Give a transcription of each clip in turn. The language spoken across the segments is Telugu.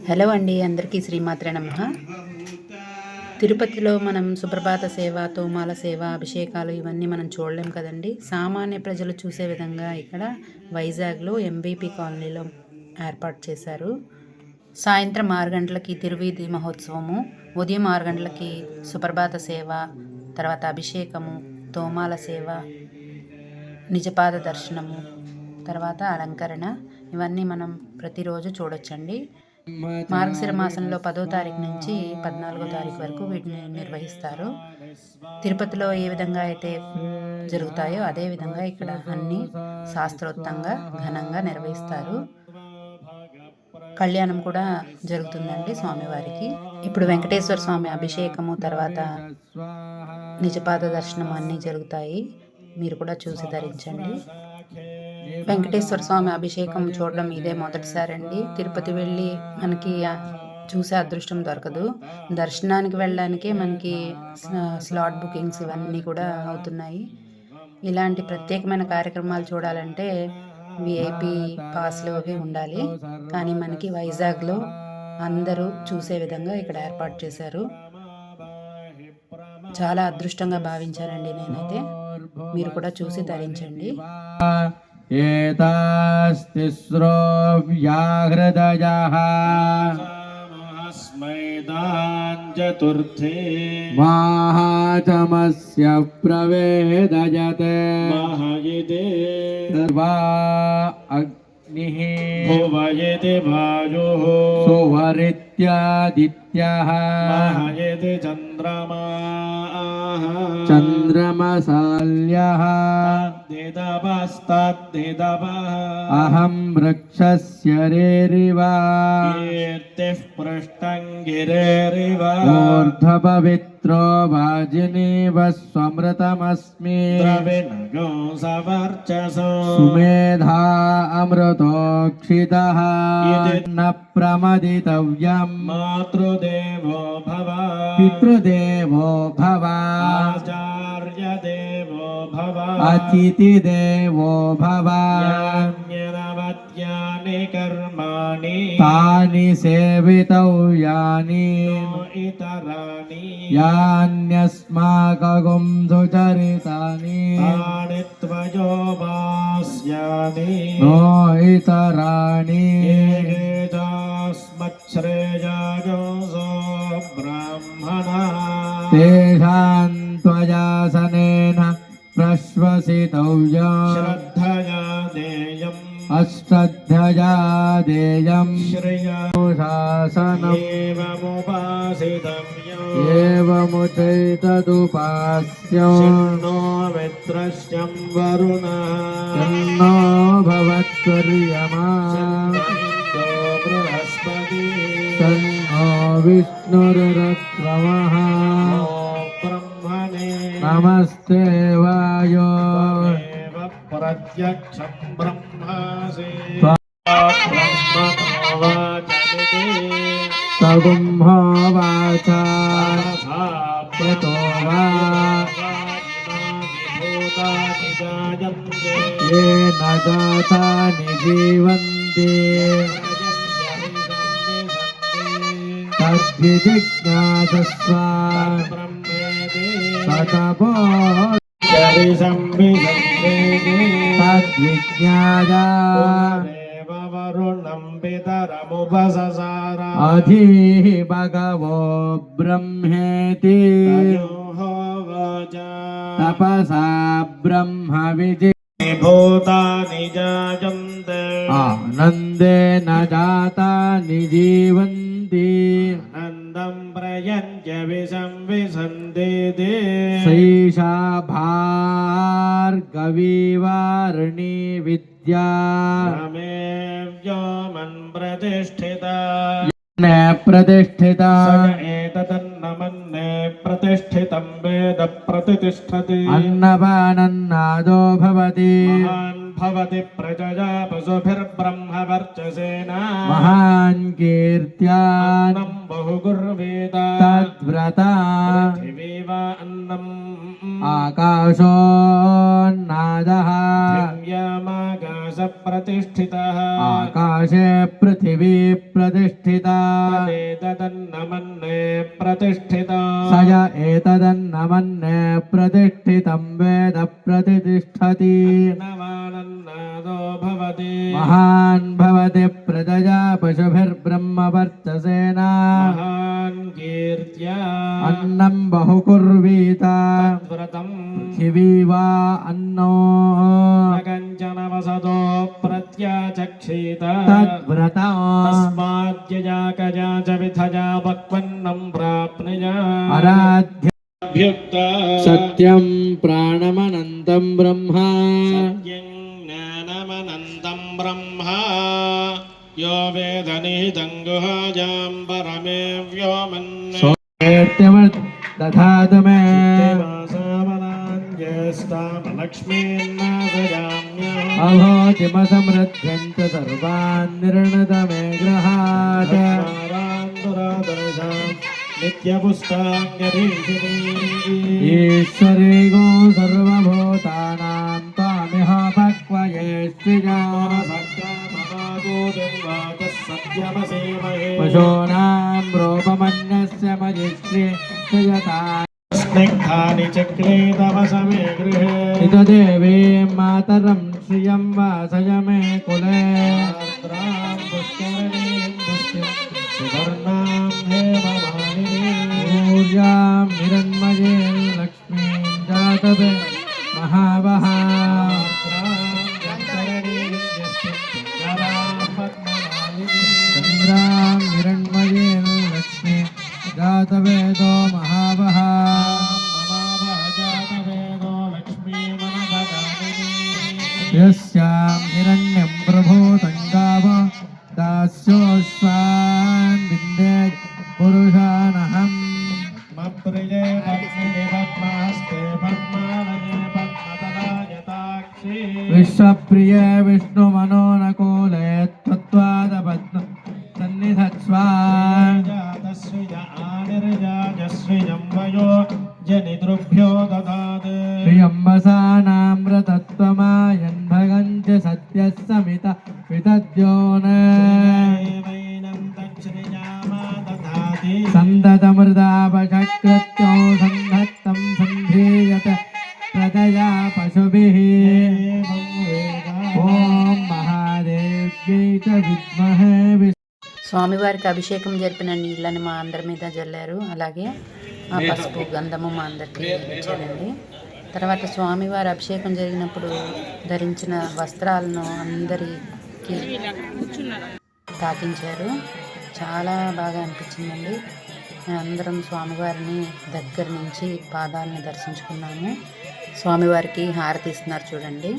హలో అండి, అందరికీ శ్రీమాత్రే నమః. తిరుపతిలో మనం సుప్రభాత సేవ, తోమాల సేవ, అభిషేకాలు ఇవన్నీ మనం చూడలేం కదండి. సామాన్య ప్రజలు చూసే విధంగా ఇక్కడ వైజాగ్లో ఎంబీపీ కాలనీలో ఏర్పాటు చేశారు. సాయంత్రం 6 గంటలకి తిరువీధి మహోత్సవము, ఉదయం 6 గంటలకి సుప్రభాత సేవ, తర్వాత అభిషేకము, తోమాల సేవ, నిజపాద దర్శనము, తర్వాత అలంకరణ ఇవన్నీ మనం ప్రతిరోజు చూడొచ్చండి. మార్గశిర మాసంలో 10వ తారీఖు నుంచి 14వ తారీఖు వరకు వీటిని నిర్వహిస్తారు. తిరుపతిలో ఏ విధంగా అయితే జరుగుతాయో అదే విధంగా ఇక్కడ అన్ని శాస్త్రోక్తంగా ఘనంగా నిర్వహిస్తారు. కళ్యాణం కూడా జరుగుతుందండి స్వామివారికి. ఇప్పుడు వెంకటేశ్వర స్వామి అభిషేకము, తర్వాత నిజపాద దర్శనం అన్నీ జరుగుతాయి. మీరు కూడా చూసి ధరించండి. వెంకటేశ్వర స్వామి అభిషేకం చూడడం ఇదే మొదటిసారండి. తిరుపతి వెళ్ళి మనకి చూసే అదృష్టం దొరకదు. దర్శనానికి వెళ్ళడానికే మనకి స్లాట్ బుకింగ్స్ ఇవన్నీ కూడా అవుతున్నాయి. ఇలాంటి ప్రత్యేకమైన కార్యక్రమాలు చూడాలంటే విఐపి పాస్లు అవి ఉండాలి. కానీ మనకి వైజాగ్లో అందరూ చూసే విధంగా ఇక్కడ ఏర్పాటు చేశారు. చాలా అదృష్టంగా భావించానండి నేనైతే. మీరు కూడా చూసి ధరించండి. ఏతాస్తిస్రో వ్యాహృదయః చతుర్థే మాహాచమస్య ప్రవేదయతే మహయతే సర్వా అగ్నిః భువయతే వాయుః సువరిత్యాదిత్యః మహయతే చంద్రమాః చంద్రమసాల్యః అహం వృక్షస్య రేరివ కీర్తిః పృష్టం గిరేరివ ఊర్ధ్వపవిత్రో వాజినీవ స్వమృతమస్మి ద్రవిణగో సవర్చసో సుమేధా అమృతోక్షితః న ప్రమదితవ్యం మాతృదేవో భవ పితృదేవో భవ ఆచార్యదేవో భవ అతిథి దేవో భవ యాన్యనవత్యాని కర్మాణి తాని సేవితవ్యాని ఇతరాని యాన్యస్మాకం సుచరితాని తాని త్వయోపాస్యామి నో ఇతరాని ఏతస్మచ్ఛ్రేయాయో బ్రాహ్మణ తేషాం త్వయాసనేన ప్రశ్వసితవ్యం శ్రద్ధయా దేయం అశ్రద్ధయా దేయం శ్రేయాశాసనం ఏవముపాసితవ్యం ఏవముచైతదుపాస్యం శన్నో మిత్రస్యం వరుణః శన్నో భవత్వర్యమా శన్నో బృహస్పతి శన్నో విష్ణురుక్రమః నమస్తే వాయో ప్రత్యక్షం బ్రహ్మాసి తగుంహోవాచా ప్రతో వా ఏ న జాతాని జీవంతి తద్విజిజ్ఞాసస్వ తతపో తద్విజ్ఞాయ వరుణం పితరముపససార అధీః భగవో బ్రహ్మేతి తపసా బ్రహ్మ విజి భూతాని జాయంతే ఆనందేన జాతాని జీవంతి ఆనందం ప్రయంత్య విసంవిసంతి సైషా భార్గవీ వారిణీ విద్యా వ్యోమన్ ప్రతిష్ఠిత ప్రతిష్ఠిత ఏతదన్నమన్నే ప్రతిష్ఠితం వేద ప్రతిష్ఠతి అన్నపానన్నాదో భవతి మహాన్ భవతి ప్రజయా పశుభిర్బ్రహ్మవర్చసేన మహాన్ కీర్త్యాన్నం బహుగుర్వేద తద్వ్రత పృథివీవ అన్నం ఆకాశోన్నాదః దివ్యమాకాశ ప్రతి प्रतिष्ठितः आकाशे पृथिवी प्रतिष्ठिता तदेतदन्नमन्ये प्रतिष्ठिता स य एतदन्नमन्ये प्रतिष्ठितं वेद प्रतिष्ठति नवानन्नादो भवति महान् भवति प्रजया पशुभिर्ब्रह्मवर्चसेना महान् कीर्त्या अन्नं बहुकुर्वीत व्रतम् पृथिवी वा अन्नो न कञ्चन वसतो प्रत्याचक्षीत तद्व्रता तस्माद्यया कया च विधया भक्वन्नं प्राप्नुयात् आराध्य अभ्युक्ता सत्यं प्राणमनन्तं ब्रह्म सत्यं ज्ञानमनन्तं ब्रह्म यो वेदनिहितं गुहायां परमे व्योमन् सोऽर्त्यवत् दधातु मे ज्येष्ठामलक्ष्मीन्नाशयाम्यहम् अभोतिमसमृद्ध्यं च सर्वान् निर्णत मे गृहात् नित्यपुष्टाङ्गरीषिणी ईश्वरी गो सर्वभूतानां त्वामिह पक्वये श्रिया पशूनां रूपमन्यस्य मजिष्ये श्रियता स्निग्धानि चक्लेतव समे गृहे इत देवीं मातरं श्रियं वासय मे कुले आर्द्रां पुष्करणीं पुष्टिं सुवर्णां हेममालिनीं ऊर्जां हिरण्मये लक्ष्मीं जातवे महावहा चन्द्रां हिरण्मये लक्ष्मी जातवेदो महावहा यस्यां हिरण्यं प्रभूतं गाव दास्योऽश्वान् विन्दे पुरुषानहम् विश्वप्रिये विष्णुमनोनकूले त्वत्पादपद्म सन्निधत्स्वा जनितृभ्यो ददात् प्रियम्बसानामृतत्वमायन् भगञ्च सत्यः समित सन्ततमृदापचकृत्यो सन्धत्तं सन्धीयत प्रदया पशुभिः ॐ महादेव्यै च विद्महे స్వామివారికి అభిషేకం జరిపిన నీళ్ళని మా అందరి మీద జల్లారు. అలాగే ఆ పసుపు గంధము మా అందరికి ఇచ్చారండి. తర్వాత స్వామివారి అభిషేకం జరిగినప్పుడు ధరించిన వస్త్రాలను అందరికి తాకించారు. చాలా బాగా అనిపించిందండి. అందరం స్వామివారిని దగ్గర నుంచి పాదాలను దర్శించుకున్నాము. స్వామివారికి హారతి ఇస్తున్నారు చూడండి.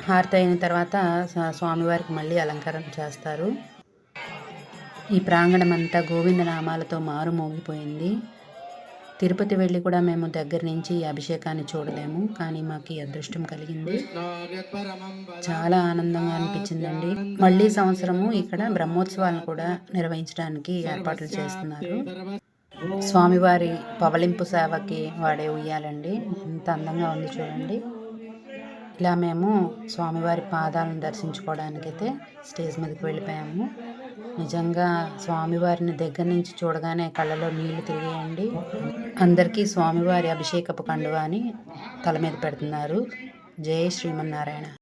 హారతి అయిన తర్వాత స్వామివారికి మళ్ళీ అలంకారం చేస్తారు. ఈ ప్రాంగణం అంతా గోవిందనామాలతో మారుమోగిపోయింది. తిరుపతి వెళ్ళి కూడా మేము దగ్గర నుంచి ఈ అభిషేకాన్ని చూడలేము, కానీ మాకు ఈ అదృష్టం కలిగింది. చాలా ఆనందంగా అనిపించిందండి. మళ్ళీ సంవత్సరము ఇక్కడ బ్రహ్మోత్సవాలను కూడా నిర్వహించడానికి ఏర్పాట్లు చేస్తున్నారు. స్వామివారి పవలింపు సేవకి వాడే ఉయ్యాలండి. ఎంత అందంగా ఉంది చూడండి. ఇలా మేము స్వామివారి పాదాలను దర్శించుకోవడానికైతే స్టేజ్ మీదకి వెళ్ళిపోయాము. నిజంగా స్వామివారిని దగ్గర నుంచి చూడగానే కళ్ళలో నీళ్లు తిరిగేయండి. అందరికీ స్వామివారి అభిషేకపు కండువాని తల మీద పెడుతున్నారు. జై శ్రీమన్నారాయణ.